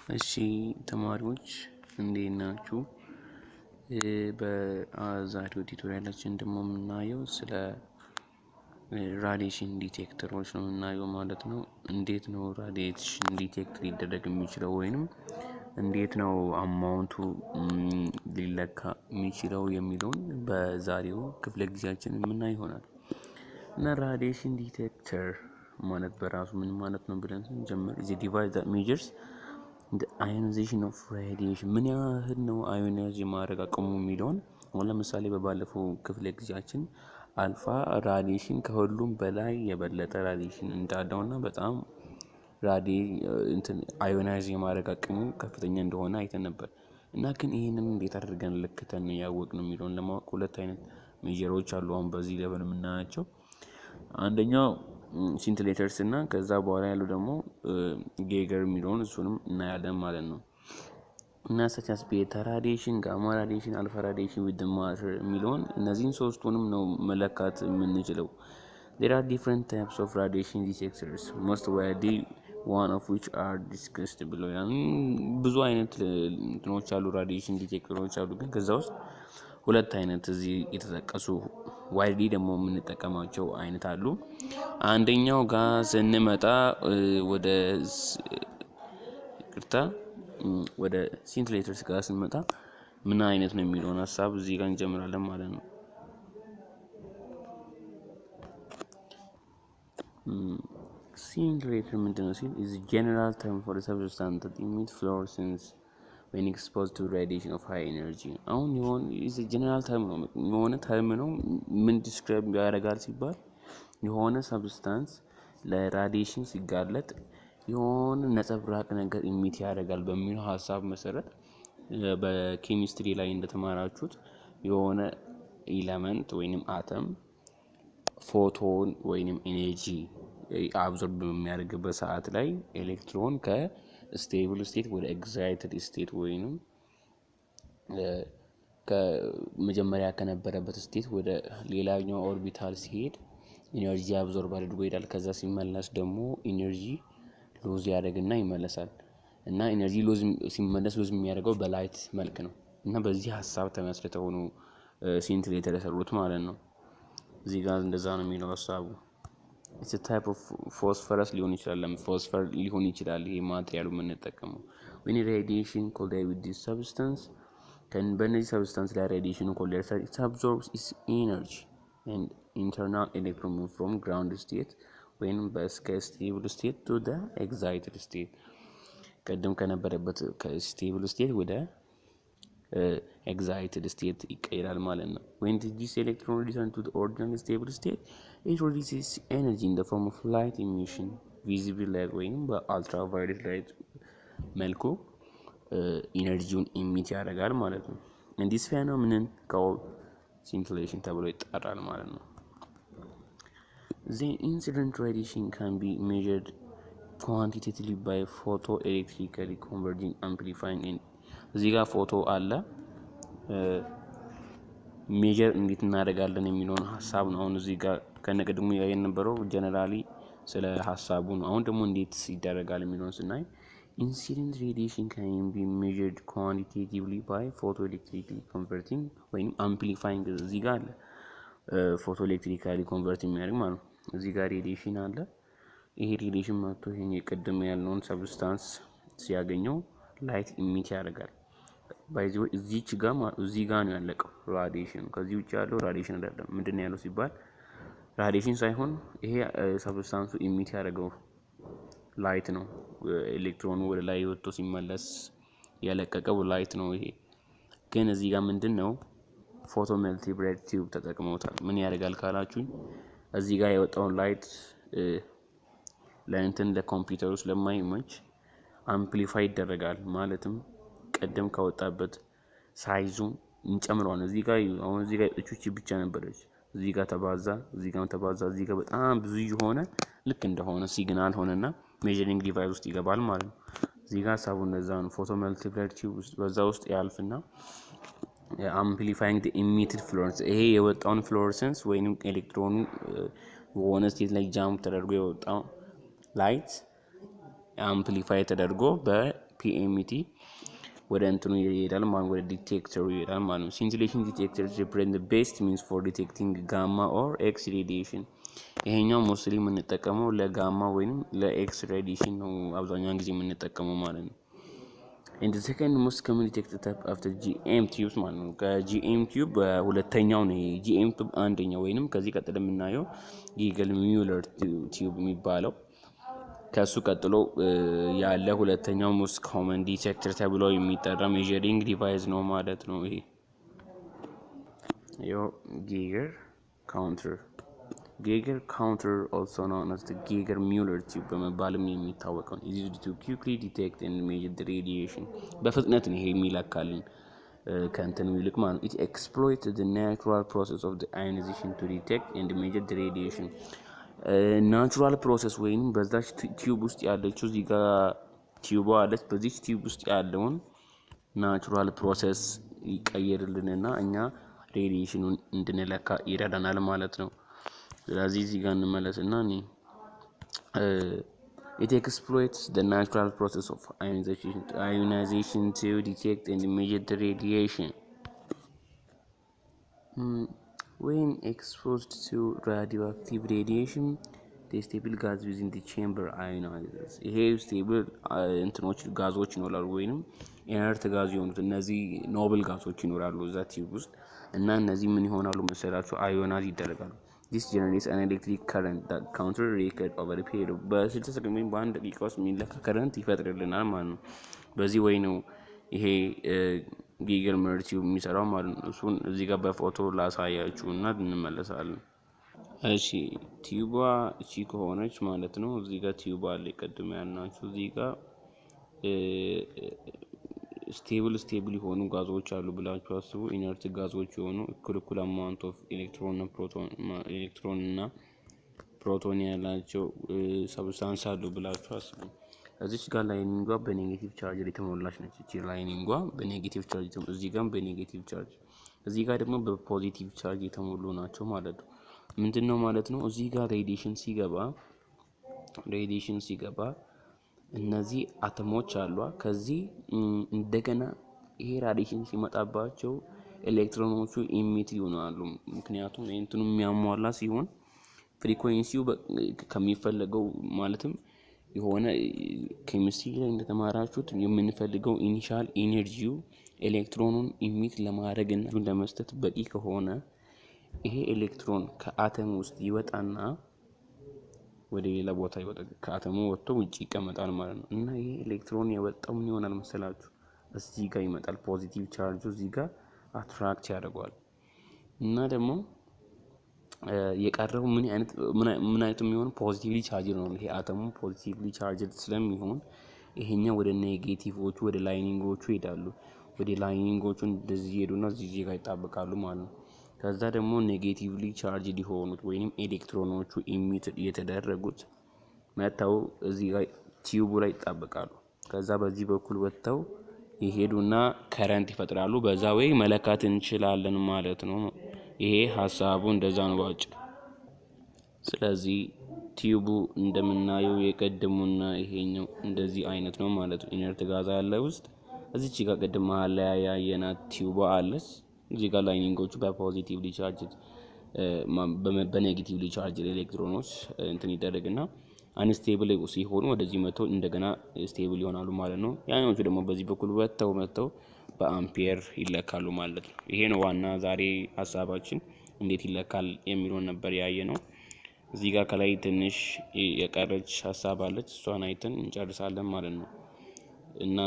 እሺ ተማሪዎች እንዴት ናችሁ? በዛሬው ቱቶሪያላችን ደግሞ የምናየው ስለ ራዲዬሽን ዲቴክተሮች ነው የምናየው ማለት ነው። እንዴት ነው ራዲዬሽን ዲቴክት ሊደረግ የሚችለው ወይንም እንዴት ነው አማውንቱ ሊለካ የሚችለው የሚለውን በዛሬው ክፍለ ጊዜያችን የምናይ ይሆናል። እና ራዲዬሽን ዲቴክተር ማለት በራሱ ምን ማለት ነው ብለን ስንጀምር is a device that measures the ionization of radiation ምን ያህል ነው አዮናይዝ የማድረግ አቅሙ የሚለውን ለምሳሌ በባለፈው ክፍለ ጊዜያችን አልፋ ራዲዬሽን ከሁሉም በላይ የበለጠ ራዲዬሽን እንዳለውና በጣም አዮናይዝ የማድረግ አቅሙ ከፍተኛ እንደሆነ አይተን ነበር። እና ግን ይሄንን እንዴት አድርገን ለክተን ያወቅነው የሚለውን ለማወቅ ሁለት አይነት ሜጀሮች አሉ አሁን በዚህ ሌቭል የምናያቸው። አንደኛው ሲንትሌተርስ እና ከዛ በኋላ ያለው ደግሞ ጌገር የሚለውን እሱንም እናያለን ማለት ነው። እና such as beta radiation, gamma radiation, alpha radiation with the matter የሚለውን እነዚህን ሶስቱንም ነው መለካት የምንችለው። There are different types of radiation detectors, most widely one of which are discussed below. ብዙ አይነት እንትኖች አሉ ራዲዬሽን ዲቴክተሮች አሉ፣ ግን ከዛ ውስጥ ሁለት አይነት እዚህ የተጠቀሱ ዋይድሊ ደግሞ የምንጠቀማቸው አይነት አሉ። አንደኛው ጋር ስንመጣ ወደ ሲንትሌተርስ ጋር ስንመጣ ምን አይነት ነው የሚለውን ሐሳብ እዚህ ጋር እንጀምራለን ማለት ነው። Scintillator ምንድነው ሲል is a general term for a substance that emits fluorescence when exposed to radiation of high energy. አሁን is a general term ነው የሆነ ተርም ነው። ምን ዲስክራይብ ያደርጋል ሲባል የሆነ ሰብስታንስ ለራዲዬሽን ሲጋለጥ የሆነ ነጸብራቅ ነገር ኢሚት ያደርጋል በሚለው ሐሳብ መሰረት በኬሚስትሪ ላይ እንደተማራችሁት የሆነ ኤሌመንት ወይንም አተም ፎቶን ወይንም ኤነርጂ አብዞርብ በሚያደርግበት ሰዓት ላይ ኤሌክትሮን ከስቴብል ስቴት ወደ ኤግዛይትድ ስቴት ወይንም ከመጀመሪያ ከነበረበት ስቴት ወደ ሌላኛው ኦርቢታል ሲሄድ ኢነርጂ አብዞርብ አድርጎ ይሄዳል። ከዛ ሲመለስ ደግሞ ኢነርጂ ሎዝ ያደርግና ይመለሳል። እና ኢነርጂ ሎዝ ሎዝ የሚያደርገው በላይት መልክ ነው። እና በዚህ ሐሳብ ተመስርተው ነው ሲንትሌተር የሰሩት ማለት ነው። እዚህ ጋር እንደዛ ነው የሚለው ሐሳቡ። It's a type of phosphorus ሊሆን ይችላል፣ ፎስፈር ሊሆን ይችላል። ይሄ ማቴሪያሉ የምንጠቀመው when radiation collide with this substance በእነዚህ ሰብስታንስ ላይ ሬዲዬሽኑ ኮሊደር it absorbs its energy and internal electron move from ground state when ከስቴብል ስቴት to the excited state ቀደም ከነበረበት ከስቴብል ስቴት ወደ excited state ይቀየራል ማለት ነው። when this electron return to the ordinary stable state it releases energy in the form of light emission, visible light ወይንም በአልትራቫዮሌት ላይት መልኩ ኢነርጂውን ኢሚት ያደርጋል ማለት ነው። and this phenomenon called scintillation ተብሎ ይጠራል ማለት ነው። The incident radiation can be measured quantitatively by photoelectrically converging amplifying እዚህ ጋር ፎቶ አለ ሜጀር እንዴት እናደርጋለን የሚለውን ሐሳብ ነው። አሁን እዚህ ጋር ከነቀድሙ ያየን ነበረው ጀነራሊ ስለ ሐሳቡ ነው። አሁን ደግሞ እንዴት ይደረጋል የሚለውን ስናይ incident radiation can be measured quantitatively by photoelectrically converting ወይም amplifying እዚህ ጋር አለ photoelectrically convert የሚያደርግ ማለት ነው። እዚህ ጋር ሬዲዬሽን አለ። ይሄ ሬዲዬሽን መጥቶ ይሄን የቀደመ ያለውን ሰብስታንስ ሲያገኘው ላይት ኢሚት ያደርጋል። ባይዘው እዚህ ጋር ነው ያለቀው ራዲዬሽን። ከዚህ ውጪ ያለው ራዲዬሽን አይደለም። ምንድነው ያለው ሲባል ራዲዬሽን ሳይሆን ይሄ ሰብስታንሱ ኢሚት ያደርገው ላይት ነው። ኤሌክትሮኑ ወደ ላይ ወጥቶ ሲመለስ ያለቀቀው ላይት ነው። ይሄ ግን እዚህ ጋር ምንድነው ፎቶ መልቲፕሌክስ ቲዩብ ተጠቅመውታል። ምን ያደርጋል ካላችሁኝ እዚህ ጋር የወጣውን ላይት ለኮምፒውተሩ ስለማይመች አምፕሊፋይ ይደረጋል። ማለትም ቀደም ከወጣበት ሳይዙን እንጨምረዋለን። እዚህ ጋር አሁን እዚህ ጋር እቺ ብቻ ነበረች። እዚህ ጋር ተባዛ፣ እዚህ ጋር ተባዛ፣ እዚህ ጋር በጣም ብዙ የሆነ ልክ እንደሆነ ሲግናል ሆነና ሜዠሪንግ ዲቫይስ ውስጥ ይገባል ማለት ነው። እዚህ ጋር ሐሳቡ እንደዛ ነው። ፎቶ መልቲፕሌክስ ቲዩብ በዛ ውስጥ ያልፍና አምፕሊፋይንግ the emitted fluorescence ይሄ የወጣውን ፍሎረሰንስ ወይንም ኤሌክትሮኑ የሆነ ስቴት ላይ ጃምፕ ተደርጎ የወጣው ላይት አምፕሊፋይ ተደርጎ ፒኤምቲ ወደ እንትኑ ይሄዳል ማለት ወደ ዲቴክተሩ ይሄዳል ማለት ነው። ሲንቲሌሽን ዲቴክተር ሪፕሬዘንት ቤስት ሚንስ ፎር ዲቴክቲንግ ጋማ ኦር ኤክስ ሬዲዬሽን። ይሄኛው ሞስትሊ የምንጠቀመው ለጋማ ወይም ለኤክስ ሬዲዬሽን ነው አብዛኛውን ጊዜ የምንጠቀመው ማለት ነው። and the second most commonly detected type after GM tubes ማለት ነው። ከጂኤም ቲዩብ በሁለተኛው ነው ጂኤም ቲዩብ አንደኛው ወይንም ከዚህ ቀጥሎ የምናየው ጊገል ሚውለር ቲዩብ የሚባለው ከሱ ቀጥሎ ያለ ሁለተኛው ሞስት ኮመን ዲቴክተር ተብሎ የሚጠራ ሜዠሪንግ ዲቫይስ ነው ማለት ነው። ይሄ ጊገር ካውንተር also known as the Geiger-Müller tube በመባልም የሚታወቀው is used to quickly detect and measure the radiation በፍጥነት ነው ይሄ የሚለካልን ከእንትኑ ይልቅ ማለት it exploits the natural process of the ionization to detect and measure the radiation ናቹራል ፕሮሰስ ወይም በዛች ቲዩብ ውስጥ ያለችው እዚህ ጋር ቲዩብ አለች። በዚህ ቲዩብ ውስጥ ያለውን ናቹራል ፕሮሰስ ይቀየርልንና እኛ ሬዲዬሽኑን እንድንለካ ይረዳናል ማለት ነው። ስለዚህ እዚህ ጋር እንመለስና it exploits the natural process of ionization to detect and measure the radiation. When exposed to radioactive radiation, the stable gas within the chamber ionizes. ይሄ ስቴብል እንትኖች ጋዞች ይኖራሉ ወይንም ኢነርት ጋዝ የሆኑት እነዚህ ኖብል ጋዞች ይኖራሉ እዛ ቲዩብ ውስጥ እና እነዚህ ምን ይሆናሉ መሰላችሁ? አዮናይዝ ይደረጋሉ። this generates an electric current that counter record over a period of በ60 ሰከንድ ወይም በአንድ ደቂቃ ውስጥ የሚለካ ከረንት ይፈጥርልናል ማለት ነው። በዚህ ወይ ነው ይሄ ጊገር-ሚውለር ቲዩብ የሚሰራው ማለት ነው። እሱን እዚህ ጋር በፎቶ ላሳያችሁ እና እንመለሳለን። እሺ ቲዩቧ እቺ ከሆነች ማለት ነው እዚህ ጋር ቲዩብ አለ ቀድሞ ያልናችሁ እዚህ ጋር ስቴብል የሆኑ ጋዞች አሉ ብላችሁ አስቡ። ኢነርት ጋዞች የሆኑ እኩል አማውንት ኦፍ ኤሌክትሮን እና ፕሮቶን ያላቸው ሰብስታንስ አሉ ብላችሁ አስቡ። እዚች ጋር ላይኒንጓ በኔጌቲቭ ቻርጅ የተሞላች ነች። እቺ ላይኒንጓ በኔጌቲቭ ቻርጅ እዚህ ጋር በኔጌቲቭ ቻርጅ እዚህ ጋር ደግሞ በፖዚቲቭ ቻርጅ የተሞሉ ናቸው ማለት ነው። ምንድነው ማለት ነው? እዚህ ጋር ሬዲዬሽን ሲገባ እነዚህ አተሞች አሉ። ከዚህ እንደገና ይሄ ራዲዬሽን ሲመጣባቸው ኤሌክትሮኖቹ ኢሚት ይሆናሉ። ምክንያቱም እንትኑ የሚያሟላ ሲሆን ፍሪኩዌንሲው ከሚፈልገው ማለትም የሆነ ኬሚስትሪ ላይ እንደተማራችሁት የምንፈልገው ኢኒሻል ኢነርጂው ኤሌክትሮኑን ኢሚት ለማድረግ እና ለመስጠት በቂ ከሆነ ይሄ ኤሌክትሮን ከአተም ውስጥ ይወጣና ወደ ሌላ ቦታ ይወጣል። ከአተሙ ወጥቶ ውጪ ይቀመጣል ማለት ነው። እና ይሄ ኤሌክትሮን የወጣው ምን ይሆናል መሰላችሁ? እዚህ ጋር ይመጣል። ፖዚቲቭ ቻርጁ እዚህ ጋር አትራክት ያደርገዋል እና ደግሞ የቀረው ምን አይነት የሚሆን ፖዚቲቭሊ ቻርጅ ነው። ይሄ አተሙ ፖዚቲቭሊ ቻርጅ ስለሚሆን ይሄኛው ወደ ኔጌቲቮቹ ወደ ላይኒንጎቹ ይሄዳሉ። ወደ ላይኒንጎቹ እንደዚህ ይሄዱና እዚህ ጋር ይጣበቃሉ ማለት ነው። ከዛ ደግሞ ኔጌቲቭሊ ቻርጅ ሊሆኑት ወይንም ኤሌክትሮኖቹ ኢሚት የተደረጉት መተው እዚህ ጋር ቲዩቡ ላይ ይጣበቃሉ። ከዛ በዚህ በኩል ወጥተው ይሄዱና ከረንት ይፈጥራሉ። በዛ ወይ መለካት እንችላለን ማለት ነው። ይሄ ሐሳቡ እንደዛ ነው ባጭሩ። ስለዚህ ቲዩቡ እንደምናየው የቀደሙና ይሄኛው እንደዚህ አይነት ነው ማለት ነው። ኢነርት ጋዝ ያለ ውስጥ እዚች ጋር ቀደም መሃል ላይ ያየናት ቲዩብ አለች። እዚህ ጋር ላይኒንጎቹ በፖዚቲቭሊ ቻርጅ በኔጌቲቭሊ ቻርጅ ኤሌክትሮኖች እንትን ይደረግና አንስቴብል ሲሆኑ ወደዚህ መጥተው እንደገና ስቴብል ይሆናሉ ማለት ነው። ያኛዎቹ ደግሞ በዚህ በኩል መጥተው በአምፒየር ይለካሉ ማለት ነው። ይሄ ነው ዋና ዛሬ ሐሳባችን እንዴት ይለካል የሚለውን ነበር ያየነው። እዚህ ጋር ከላይ ትንሽ የቀረች ሐሳብ አለች። እሷን አይተን እንጨርሳለን ማለት ነው። እና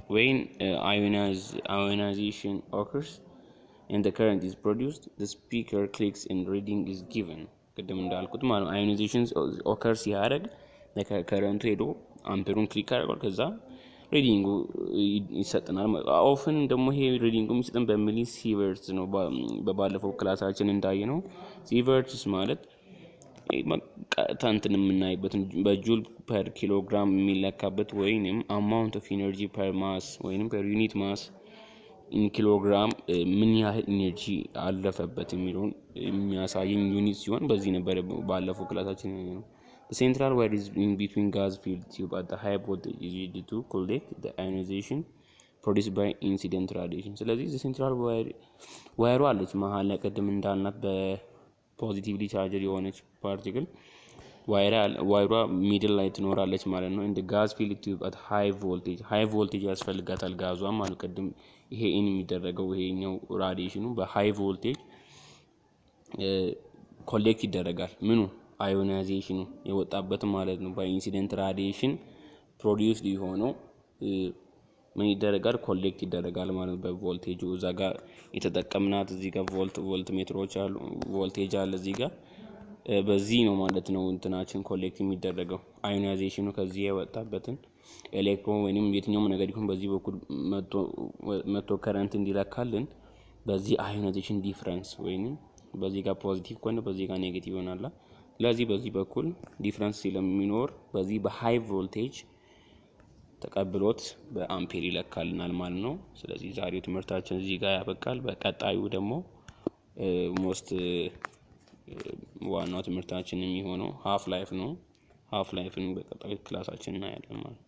when ionization occurs and the current is produced, the speaker clicks and reading is given. ቅድም እንዳልኩት ማለት ነው ionization occur ሲያደርግ ከረንቱ ሄዶ አምፔሩን ክሊክ ያደርጋል። ከዛ ሪዲንጉ ይሰጠናል። ኦፍን ደግሞ ይሄ ሪዲንጉ የሚሰጠን በሚሊ ሲቨርትስ ነው። በባለፈው ክላሳችን እንዳየነው ሲቨርትስ ማለት እንትን የምናይበት በጁል ፐር ኪሎግራም የሚለካበት ወይንም አማውንት ኦፍ ኢነርጂ ፐር ማስ ወይንም ፐር ዩኒት ማስ ኢን ኪሎግራም ምን ያህል ኢነርጂ አለፈበት የሚለውን የሚያሳየን ዩኒት ሲሆን በዚህ ነበር ባለፈው ክላሳችን ነው። The central wire is in between gas filled tube at the high voltage is used to collect the ionization produced by incident radiation። ስለዚህ the central ዋየሩ አለች መሀል ላይ ቅድም እንዳልናት በፖዚቲቭሊ ቻርጅድ የሆነች ፓርቲክል ዋይሯ ሚድል ላይ ትኖራለች ማለት ነው። እንደ ጋዝ ፊልድ ቲዩብ አት ሃይ ቮልቴጅ ያስፈልጋታል ጋዟ ማለት ቅድም ይሄ የሚደረገው ይሄኛው ራዲዬሽኑ በሃይ ቮልቴጅ ኮሌክት ይደረጋል። ምኑ አዮናይዜሽኑ የወጣበት ማለት ነው። በኢንሲደንት ራዲዬሽን ፕሮዲዩስድ የሆነው ምን ይደረጋል? ኮሌክት ይደረጋል ማለት ነው። በቮልቴጁ እዛ ጋር የተጠቀምናት እዚህ ጋር ቮልት ሜትሮች አሉ፣ ቮልቴጅ አለ እዚህ ጋር በዚህ ነው ማለት ነው እንትናችን ኮሌክት የሚደረገው። አዮናይዜሽኑ ከዚህ የወጣበትን ኤሌክትሮን ወይንም የትኛውም ነገር ይሁን በዚህ በኩል መቶ ከረንት እንዲለካልን በዚህ አዮናይዜሽን ዲፍረንስ ወይንም በዚህ ጋር ፖዚቲቭ ከሆነ በዚህ ጋር ኔጌቲቭ ይሆናል። ስለዚህ በዚህ በኩል ዲፍረንስ ስለሚኖር በዚህ በሃይ ቮልቴጅ ተቀብሎት በአምፔር ይለካልናል ማለት ነው። ስለዚህ ዛሬው ትምህርታችን እዚህ ጋር ያበቃል። በቀጣዩ ደግሞ ሞስት ዋናው ትምህርታችን የሚሆነው ሃፍ ላይፍ ነው። ሃፍ ላይፍን በቀጣዩ ክላሳችን እናያለን ማለት ነው።